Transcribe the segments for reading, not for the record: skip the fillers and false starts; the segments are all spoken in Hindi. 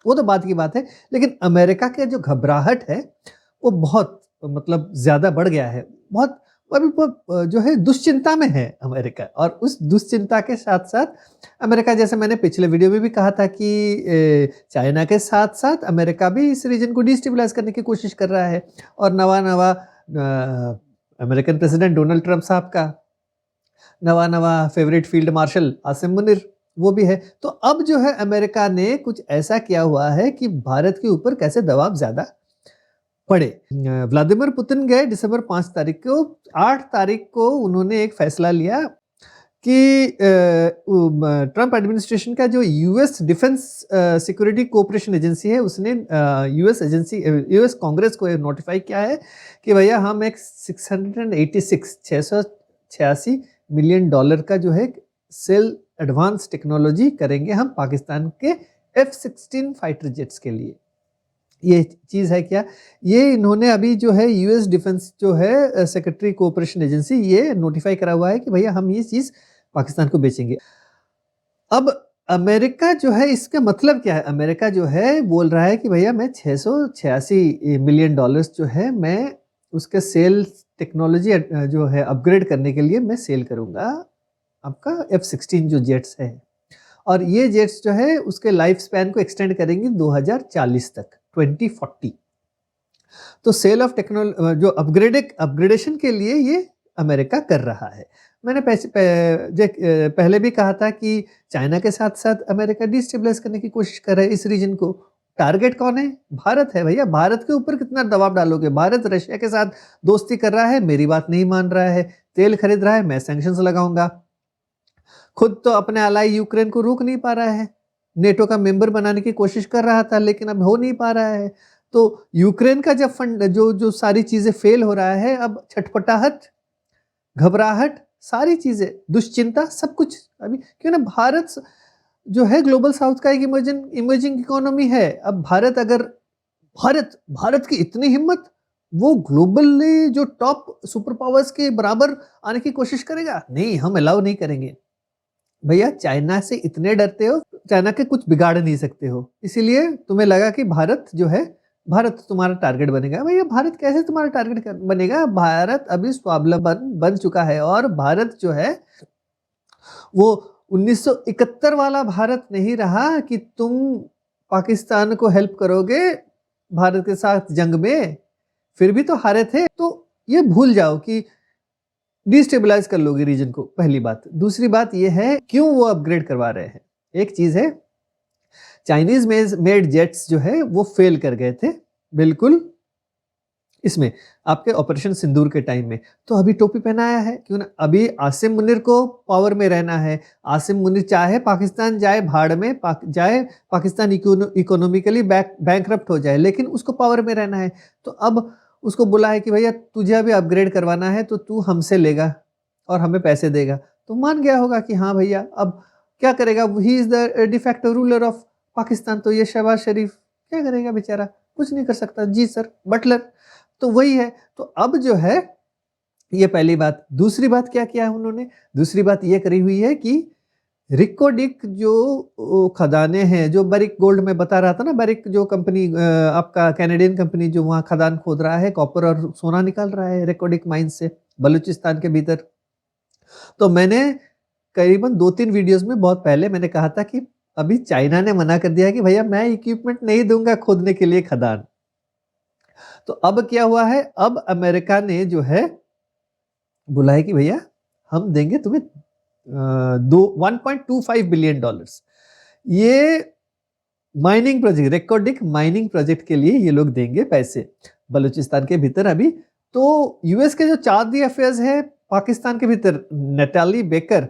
वो तो बात की बात है, लेकिन अमेरिका के जो घबराहट है वो बहुत मतलब ज़्यादा बढ़ गया है। बहुत अभी जो है दुश्चिंता में है अमेरिका, और उस दुश्चिंता के साथ-साथ अमेरिका, जैसे मैंने पिछले वीडियो में भी कहा था कि चाइना के साथ-साथ अमेरिका भी इस रीजन को डिस्टेबलाइज़ करने की कोशिश कर रहा है। और नवा-नवा अमेरिकन प्रेसिडेंट डोनाल्ड ट्रंप साहब का नवा-नवा favourite field marshal Asim Munir, वो भी है। तो अब जो है अमेरिका ने कुछ ऐसा किया हुआ है कि भारत के ऊपर कैसे दबाव ज़्यादा पड़े। व्लादिमीर पुतिन गए दिसंबर 5 तारीख को, 8 तारीख को उन्होंने एक फैसला लिया कि ट्रंप एडमिनिस्ट्रेशन का जो US defence security cooperation agency है, उसने यूएस कांग्रेस को नोटिफाई किया है कि भैया हम एक 686 मिलियन डॉलर का जो है सेल एडवांस टेक्नोलॉजी करेंगे हम पाकिस्तान के F-16 फाइटर जेट्स के लिए। ये चीज़ है क्या, ये इन्होंने अभी जो है यूएस डिफेंस जो है सेक्रेटरी कोऑपरेशन एजेंसी, ये नोटिफाई करा हुआ है कि भैया हम ये चीज़ पाकिस्तान को बेचेंगे। अब अमेरिका जो है, इसका मतलब क्या है, अमेरिका जो है बोल रहा है कि भैया मैं 686 मिलियन डॉलर्स जो है मैं उसके सेल टेक्नोलॉजी जो है अपग्रेड करने के लिए मैं सेल करूंगा आपका F-16 जो जेट्स है। और ये जेट्स जो है उसके लाइफ स्पैन को एक्सटेंड करेंगे 2040 तक, 2040। तो सेल ऑफ टेक्नोलॉजी जो अपग्रेडेशन के लिए ये अमेरिका कर रहा है। मैंने पहले भी कहा था कि चाइना के साथ साथ अमेरिका डिस्टेबलाइज करने की कोशिश कर रहा है इस रीजन को। टारगेट कौन है? भारत है भैया। भारत के ऊपर कितना दबाव डालोगे? भारत रशिया के साथ दोस्ती कर रहा है, मेरी बात नहीं मान रहा है, तेल खरीद रहा है, मैं सैंक्शंस लगाऊंगा। खुद तो अपने अलाई यूक्रेन को रोक नहीं पा रहा है, नेटो का मेंबर बनाने की कोशिश कर रहा था लेकिन अब हो नहीं पा रहा है। तो यूक्रेन का जब फंड जो सारी चीजें फेल हो रहा है, अब छटपटाहट, घबराहट, सारी चीजें, दुश्चिंता, सब कुछ अभी क्यों ना। भारत जो है ग्लोबल साउथ का एक इमर्जिंग इकोनॉमी है। अब भारत की इतनी हिम्मत, वो ग्लोबली जो टॉप सुपर पावर्स के बराबर आने की कोशिश करेगा? नहीं, हम अलाउ नहीं करेंगे भैया। चाइना से इतने डरते हो, चाइना के कुछ बिगाड़ नहीं सकते हो, इसीलिए तुम्हें लगा कि भारत जो है, भारत तुम्हारा टारगेट बनेगा। भैया भारत कैसे तुम्हारा टारगेट बनेगा? भारत अभी स्वावलंबन बन चुका है, और भारत जो है वो 1971 वाला भारत नहीं रहा कि तुम पाकिस्तान को हेल्प करोगे भारत के साथ जंग में, फिर भी तो हारे थे। तो ये भूल जाओ कि डिस्टेबलाइज कर लोगे रीजन को, पहली बात। दूसरी बात ये है क्यों वो अपग्रेड करवा रहे हैं। एक चीज है, चाइनीज मेड जेट्स जो है वो फेल कर गए थे बिल्कुल इसमें, आपके ऑपरेशन सिंदूर के टाइम में। तो अभी टोपी पहनाया है, क्यों ना। अभी आसिम मुनीर को पावर में रहना है। आसिम मुनीर चाहे पाकिस्तान जाए भाड़ में, जाए पाकिस्तान इकोनॉमिकली बैंकरप्ट हो जाए, लेकिन उसको पावर में रहना है। तो अब उसको बोला है कि भैया तुझे अभी अपग्रेड करवाना है तो तू हमसे लेगा और हमें पैसे देगा। तो मान गया होगा कि हाँ भैया, अब क्या करेगा, he is the de facto ruler of Pakistan. तो ये शहबाज शरीफ क्या करेगा बेचारा? कुछ नहीं कर सकता। जी सर, बटलर। तो वही है। तो अब जो है, ये पहली बात। दूसरी बात क्या किया है उन्होंने? दूसरी बात ये करी हुई है कि रिकोडिक जो खदाने हैं, जो बरिक गोल्ड में बता रहा था ना, बरिक जो कंपनी आपका कैनेडियन कंपनी जो वहां खदान खोद रहा है, कॉपर और सोना निकाल रहा है रिकोडिक माइन से बलूचिस्तान के भीतर। तो मैंने करीबन 2-3 वीडियोस में बहुत पहले मैंने कहा था कि अभी चाइना ने मना कर दिया कि भैया मैं इक्विपमेंट नहीं दूंगा खोदने के लिए खदान। तो अब क्या हुआ है, अब अमेरिका ने जो है बोला है कि भैया हम देंगे तुम्हें 1.25 बिलियन डॉलर्स। ये माइनिंग प्रोजेक्ट, रिकॉर्डिक माइनिंग प्रोजेक्ट के लिए ये लोग देंगे पैसे बलूचिस्तान के भीतर। अभी तो यूएस के जो चार्ज अफेयर्स है पाकिस्तान के भीतर, नटाली बेकर,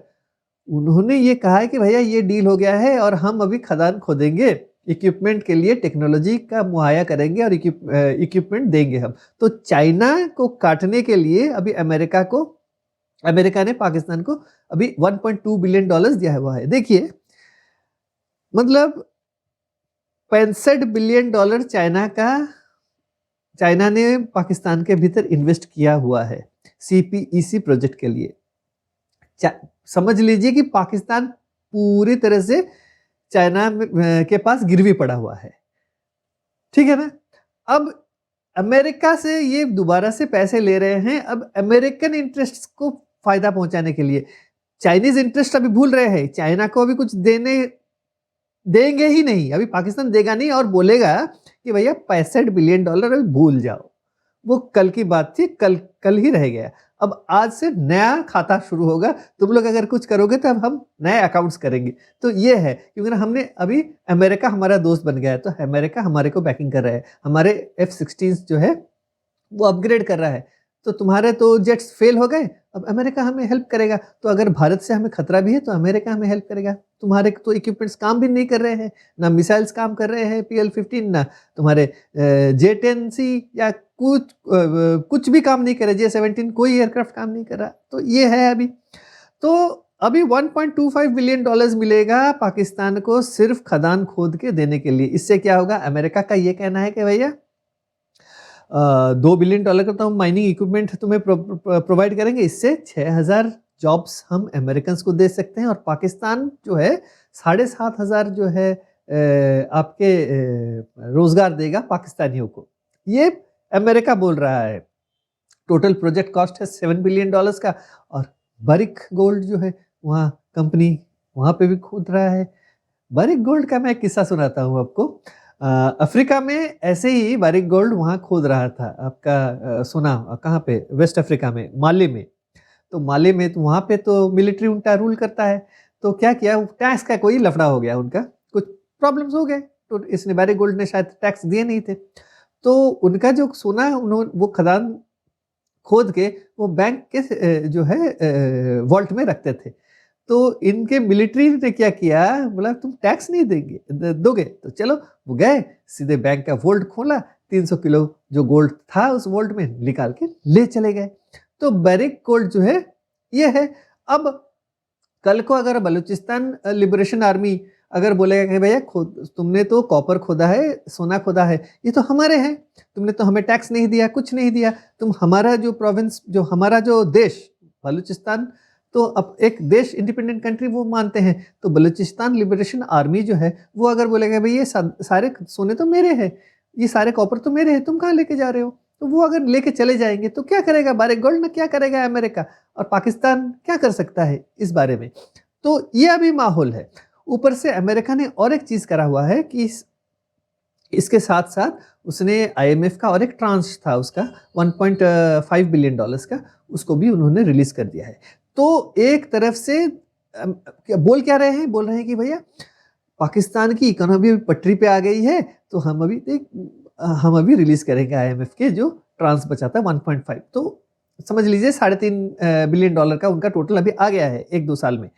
उन्होंने ये कहा है कि भैया ये डील हो गया है और हम अभी खदान खोदेंगे, इक्विपमेंट के लिए टेक्नोलॉजी का मुहैया करेंगे और इक्विपमेंट देंगे हम। तो चाइना को काटने के लिए अभी अमेरिका ने पाकिस्तान को अभी 1.2 बिलियन डॉलर्स दिया हुआ है। देखिए मतलब 65 बिलियन डॉलर चाइना ने पाकिस्तान के भीतर इन्वेस्ट किया हुआ है CPEC प्रोजेक्ट के लिए। समझ लीजिए कि पाकिस्तान पूरी तरह से चाइना के पास गिरवी पड़ा हुआ है। ठीक है ना। अब अमेरिका से ये दोबारा से पैसे ले रहे हैं, अब अमेरिकन इंटरेस्ट को फायदा पहुंचाने के लिए। चाइनीज इंटरेस्ट अभी भूल रहे हैं, चाइना को अभी कुछ देंगे ही नहीं, अभी पाकिस्तान देगा नहीं और बोलेगा कि भैया $65 बिलियन अभी भूल जाओ, वो कल की बात थी, कल कल ही रह गया। अब आज से नया खाता शुरू होगा, तुम लोग अगर कुछ करोगे तो अब हम नए अकाउंट्स करेंगे। तो ये है, क्योंकि ना हमने अभी अमेरिका हमारा दोस्त बन गया है, तो अमेरिका हमारे को बैकिंग कर रहा है, हमारे F-16 जो है वो अपग्रेड कर रहा है। तो तुम्हारे तो जेट्स फेल हो गए, अब अमेरिका हमें हेल्प करेगा। तो अगर भारत से हमें खतरा भी है तो अमेरिका हमें हेल्प करेगा। तुम्हारे तो इक्विपमेंट्स काम भी नहीं कर रहे हैं, ना मिसाइल्स काम कर रहे हैं PL-15, ना तुम्हारे J-10C या कुछ भी काम नहीं कर रहे, J-17 कोई एयरक्राफ्ट काम नहीं कर रहा। तो ये है अभी। तो अभी $1.25 बिलियन मिलेगा पाकिस्तान को सिर्फ खदान खोद के देने के लिए। इससे क्या होगा, अमेरिका का ये कहना है कि भैया $2 बिलियन का तो हम माइनिंग इक्विपमेंट तुम्हें प्रोवाइड करेंगे, इससे 6,000 जॉब्स हम अमेरिकन को दे सकते हैं, और पाकिस्तान जो है 7,500 जो है आपके रोजगार देगा पाकिस्तानियों को। ये अमेरिका बोल रहा है। टोटल प्रोजेक्ट कॉस्ट है $7 बिलियन का, और बारिक गोल्ड जो है वहाँ कंपनी वहाँ पे भी खोद रहा है। बारिक गोल्ड का मैं किस्सा सुनाता हूँ आपको। अफ्रीका में ऐसे ही बारिक गोल्ड वहाँ खोद रहा था आपका, सोना कहाँ पे, वेस्ट अफ्रीका में, माली में। तो माली में तो वहाँ पे तो मिलिट्री उनका रूल करता है। तो क्या किया, टैक्स का कोई लफड़ा हो गया, उनका कुछ प्रॉब्लम्स हो गए, तो इसने बारिक गोल्ड ने शायद टैक्स दिए नहीं थे। तो उनका जो सोना उन्होंने वो खदान खोद के वो बैंक के जो है वॉल्ट में रखते थे। तो इनके मिलिट्री ने क्या किया, बोला तुम टैक्स नहीं दोगे, तो चलो वो गए सीधे बैंक का वोल्ट खोला, 300 किलो जो गोल्ड था उस वोल्ट में निकाल के ले चले गए। तो बारिक गोल्ड जो है ये है। अब कल को अगर बलूचिस्तान लिबरेशन आर्मी अगर बोलेगा कि भैया तुमने तो कॉपर खोदा है, सोना खोदा है, ये तो हमारे हैं, तुमने तो हमें टैक्स नहीं दिया, कुछ नहीं दिया, तुम हमारा जो प्रोविंस, जो हमारा जो देश बलूचिस्तान, तो अब एक देश इंडिपेंडेंट कंट्री वो मानते हैं। तो बलूचिस्तान लिबरेशन आर्मी जो है वो अगर बोलेगा भाई ये सारे सोने तो मेरे हैं, ये सारे कॉपर तो मेरे हैं, तुम कहाँ लेके जा रहे हो, तो वो अगर लेके चले जाएंगे तो क्या करेगा बारिक गोल्ड ना, क्या करेगा अमेरिका, और पाकिस्तान क्या कर सकता है इस बारे में। तो ये अभी माहौल है। ऊपर से अमेरिका ने और एक चीज करा हुआ है कि इसके साथ साथ उसने IMF का और एक ट्रांस था उसका $1.5 बिलियन का, उसको भी उन्होंने रिलीज कर दिया है। तो एक तरफ से बोल क्या रहे हैं, बोल रहे हैं कि भैया पाकिस्तान की इकोनॉमी पटरी पे आ गई है, तो हम अभी रिलीज करेंगे IMF के जो ट्रांस बचा था 1.5, तो समझ लीजिए $3.5 बिलियन का उनका टोटल अभी आ गया है 1-2 साल में।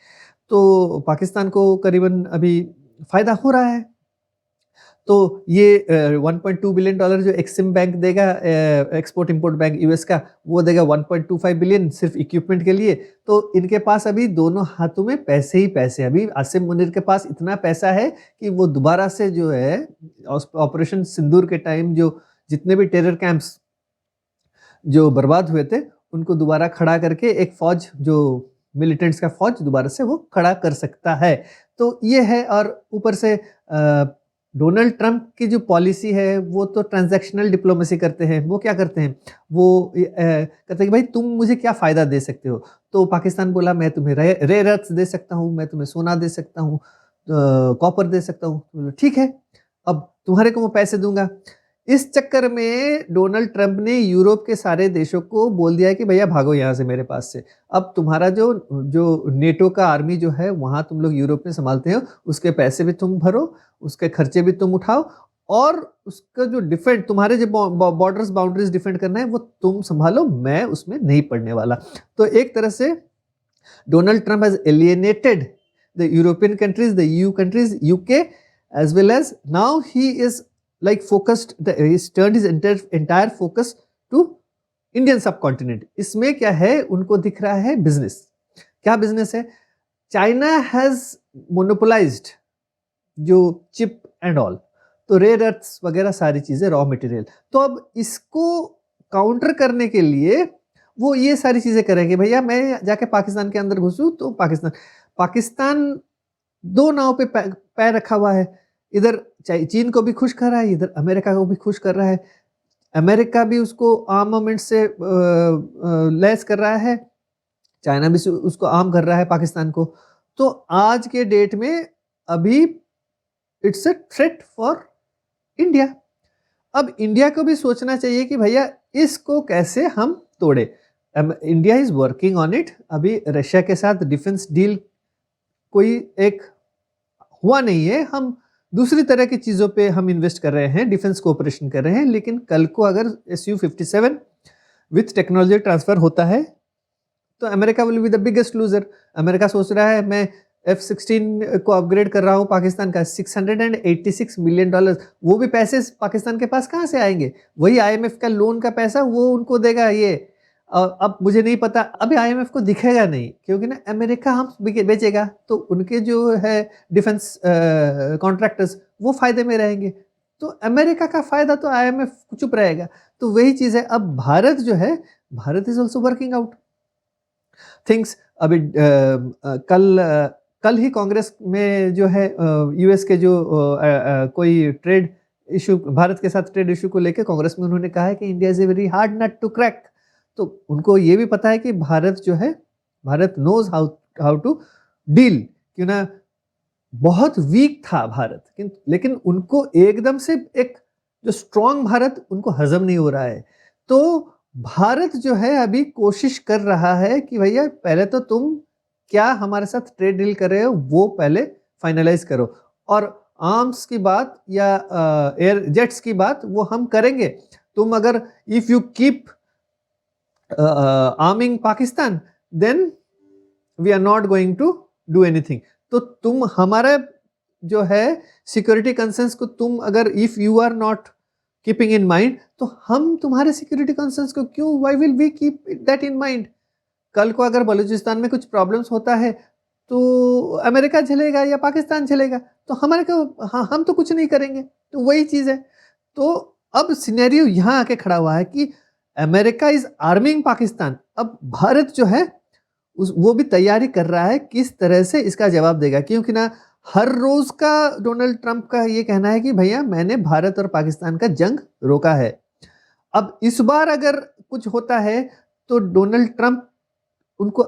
तो पाकिस्तान को करीबन अभी फायदा हो रहा है। तो ये $1.2 बिलियन जो एक्सिम बैंक देगा, एक्सपोर्ट इंपोर्ट बैंक यूएस का, वो देगा 1.25 बिलियन सिर्फ इक्विपमेंट के लिए। तो इनके पास अभी दोनों हाथों में पैसे ही पैसे। अभी आसिम मुनीर के पास इतना पैसा है कि वो दोबारा से जो है ऑपरेशन सिंदूर के टाइम जो जितने भी टेरर कैंप्स जो बर्बाद हुए थे उनको दोबारा खड़ा करके एक फौज, जो मिलिटेंट्स का फौज दोबारा से वो खड़ा कर सकता है। तो ये है। और ऊपर से डोनाल्ड ट्रंप की जो पॉलिसी है वो तो ट्रांजैक्शनल डिप्लोमेसी करते हैं। वो क्या करते हैं, वो कहते हैं कि भाई तुम मुझे क्या फ़ायदा दे सकते हो। तो पाकिस्तान बोला मैं तुम्हें रेयर अर्थ्स दे सकता हूँ, मैं तुम्हें सोना दे सकता हूँ, कॉपर दे सकता हूँ। ठीक है, अब तुम्हारे को मैं पैसे दूंगा। इस चक्कर में डोनाल्ड ट्रंप ने यूरोप के सारे देशों को बोल दिया है कि भैया भागो यहाँ से मेरे पास से। अब तुम्हारा जो नेटो का आर्मी जो है वहाँ तुम लोग यूरोप में संभालते हो, उसके पैसे भी तुम भरो, उसके खर्चे भी तुम उठाओ, और उसका जो डिफेंड, तुम्हारे जो बॉर्डर्स बाउंड्रीज डिफेंड करना है वो तुम संभालो, मैं उसमें नहीं पड़ने वाला। तो एक तरह से Donald Trump has alienated the European countries, the EU countries, UK, as well as now he is like focused, he's turned his entire focus to Indian subcontinent। इसमें क्या है, उनको दिख रहा है बिजनेस। क्या बिजनेस है, चाइना हैज मोनोपोलाइज्ड जो चिप एंड ऑल, तो रेयर अर्थ्स वगैरह सारी चीजें, रॉ मटेरियल। तो अब इसको काउंटर करने के लिए वो ये सारी चीजें करेंगे, भैया मैं जाके पाकिस्तान के अंदर घुसूं तो पाकिस्तान दो नाव पे पैर रखा हुआ है। इधर चीन को भी खुश कर रहा है, इधर अमेरिका को भी खुश कर रहा है। अमेरिका भी उसको आर्मामेंट से लैस कर रहा है, चाइना भी उसको आर्म कर रहा है पाकिस्तान को। तो आज के डेट में अभी it's a threat for India. अब इंडिया को भी सोचना चाहिए कि भैया इसको कैसे हम तोड़े। India is working on it. अभी रशिया के साथ डिफेंस डील कोई एक हुआ नहीं है, हम दूसरी तरह की चीज़ों पे हम इन्वेस्ट कर रहे हैं, डिफेंस कोऑपरेशन कर रहे हैं। लेकिन कल को अगर Su-57 विथ टेक्नोलॉजी ट्रांसफर होता है तो America will be the biggest loser. America सोच रहा है मैं F-16 को अपग्रेड कर रहा हूँ पाकिस्तान का, $686 मिलियन। वो भी पैसे पाकिस्तान के पास कहाँ से आएंगे? वही IMF का लोन का पैसा वो उनको देगा ये। अब मुझे नहीं पता, अभी IMF को दिखेगा नहीं, क्योंकि ना अमेरिका हम बेचेगा तो उनके जो है डिफेंस कॉन्ट्रैक्टर्स वो फायदे में रहेंगे, तो अमेरिका का फायदा तो IMF चुप रहेगा। तो वही चीज़ है। अब भारत जो है, Bharat is also working out things. अभी कल ही कांग्रेस में जो है US के जो कोई ट्रेड इशू, भारत के साथ ट्रेड इशू को लेकर कांग्रेस में उन्होंने कहा है कि India is a very hard nut to crack. तो उनको ये भी पता है कि भारत जो है, Bharat knows how to deal, क्यों ना बहुत वीक था भारत, लेकिन उनको एकदम से एक जो स्ट्रॉन्ग भारत उनको हजम नहीं हो रहा है। तो भारत जो है अभी कोशिश कर रहा है कि भैया पहले तो तुम क्या हमारे साथ ट्रेड डील कर रहे हो वो पहले फाइनलाइज करो, और आर्म्स की बात या एयर जेट्स की बात वो हम करेंगे। तुम अगर if you keep arming Pakistan then we are not going to do anything. तो तुम हमारे जो है सिक्योरिटी कंसर्न्स को तुम अगर if you are not keeping in mind, तो हम तुम्हारे सिक्योरिटी कंसर्न्स को क्यों, why will we keep that in mind? कल को अगर बलूचिस्तान में कुछ प्रॉब्लम्स होता है तो अमेरिका झेलेगा या पाकिस्तान झेलेगा, तो हमारे को हम तो कुछ नहीं करेंगे। तो वही चीज़ है। तो अब सिनेरियो यहाँ आके खड़ा हुआ है कि अमेरिका इज आर्मिंग पाकिस्तान। अब भारत जो है वो भी तैयारी कर रहा है किस तरह से इसका जवाब देगा, क्योंकि ना हर रोज का डोनाल्ड ट्रंप का ये कहना है कि भैया मैंने भारत और पाकिस्तान का जंग रोका है। अब इस बार अगर कुछ होता है तो डोनाल्ड ट्रंप उनको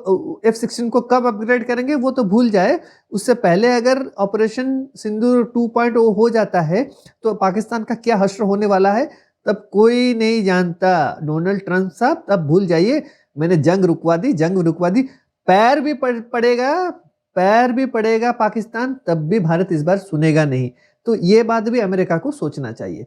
F-16 को कब अपग्रेड करेंगे वो तो भूल जाए, उससे पहले अगर ऑपरेशन सिंदूर 2.0 हो जाता है तो पाकिस्तान का क्या हश्र होने वाला है तब कोई नहीं जानता। डोनाल्ड ट्रंप साहब तब भूल जाइए, मैंने जंग रुकवा दी। पैर भी पड़ेगा पाकिस्तान, तब भी भारत इस बार सुनेगा नहीं। तो ये बात भी अमेरिका को सोचना चाहिए।